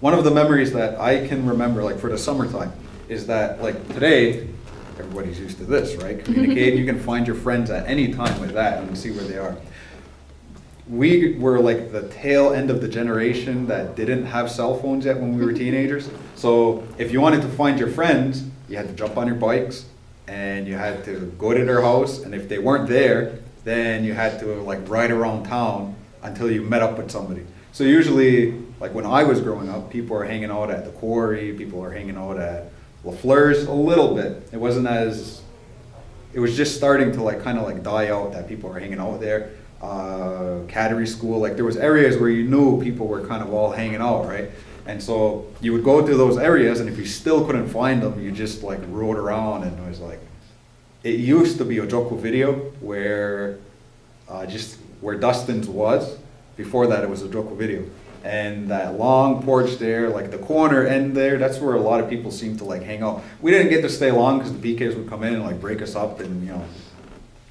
one of the memories that I can remember, like for the summertime, is that like today, everybody's used to this, right? Communicate, you can find your friends at any time with that and see where they are. We were like the tail end of the generation that didn't have cell phones yet when we were teenagers. So if you wanted to find your friends, you had to jump on your bikes and you had to go to their house, and if they weren't there, then you had to like ride around town until you met up with somebody. So usually, like when I was growing up, people were hanging out at the quarry, people were hanging out at LaFleur's a little bit. It wasn't as, it was just starting to like kind of like die out that people were hanging out there. Cattery school, like there was areas where you knew people were kind of all hanging out, right? And so you would go to those areas, and if you still couldn't find them, you just like rode around, and it was like, it used to be a Ojoko video where just where Dustin's was. Before that, it was a Ojoko video. And that long porch there, like the corner end there, that's where a lot of people seem to like hang out. We didn't get to stay long because the PKs would come in and like break us up and, you know,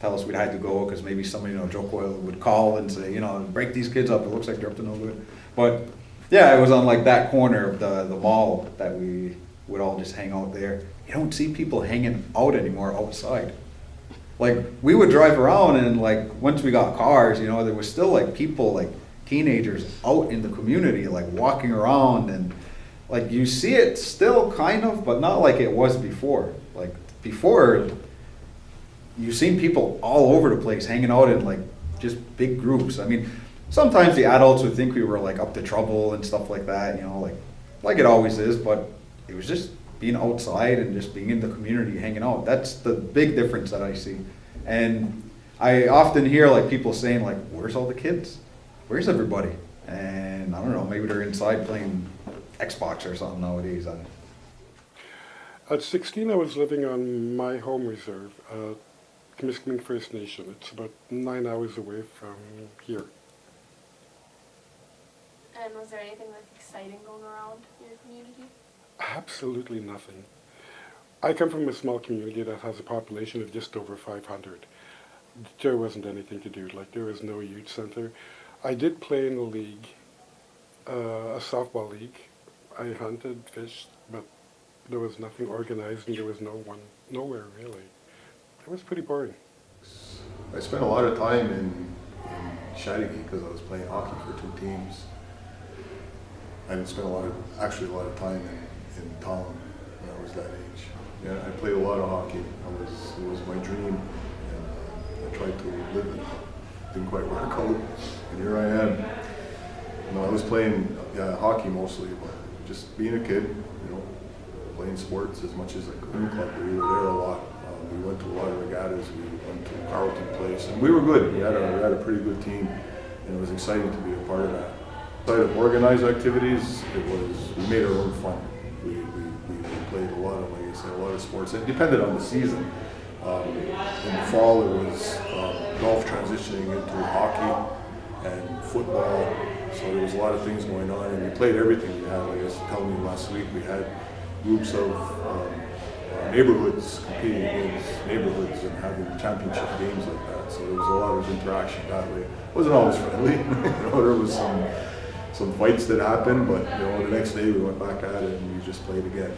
tell us we had to go because maybe somebody, you know, Ojoko would call and say, you know, break these kids up, it looks like they're up to no good. But yeah, it was on like that corner of the mall that we would all just hang out there. You don't see people hanging out anymore outside. Like we would drive around, and like once we got cars, you know, there was still like people, like teenagers out in the community, like walking around, and like you see it still kind of, but not like it was before. Like before, you've seen people all over the place hanging out in like just big groups. I mean, sometimes the adults would think we were like up to trouble and stuff like that, you know, like it always is, but it was just being outside and just being in the community, hanging out. That's the big difference that I see. And I often hear like people saying like, where's all the kids? Where's everybody? And I don't know, maybe they're inside playing Xbox or something nowadays. At 16, I was living on my home reserve, Kamis First Nation. It's about 9 hours away from here. And was there anything like exciting going around in your community? Absolutely nothing. I come from a small community that has a population of just over 500. There wasn't anything to do, like there was no youth center. I did play in a league, a softball league. I hunted, fished, but there was nothing organized and there was no one, nowhere really. It was pretty boring. I spent a lot of time in Kahnawake because I was playing hockey for 2 teams. I didn't spend a lot of time in town when I was that age. Yeah, I played a lot of hockey. It was my dream, and I tried to live it. Didn't quite work out, and here I am. You know, I was playing hockey mostly, but just being a kid, you know, playing sports as much as I could in the club. We were there a lot. We went to a lot of regattas. We went to Carleton Place, and we were good. We had a pretty good team, and it was exciting to be a part of that. Outside of organized activities, we made our own fun. We played a lot of, like I said, a lot of sports. It depended on the season. In the fall, it was golf transitioning into hockey and football. So there was a lot of things going on, and we played everything. We had, like I was telling you last week, we had groups of neighborhoods competing against neighborhoods and having championship games like that. So there was a lot of interaction that way. It wasn't always friendly. You know, there was some fights that happened, but you know, the next day we went back at it and we just played again.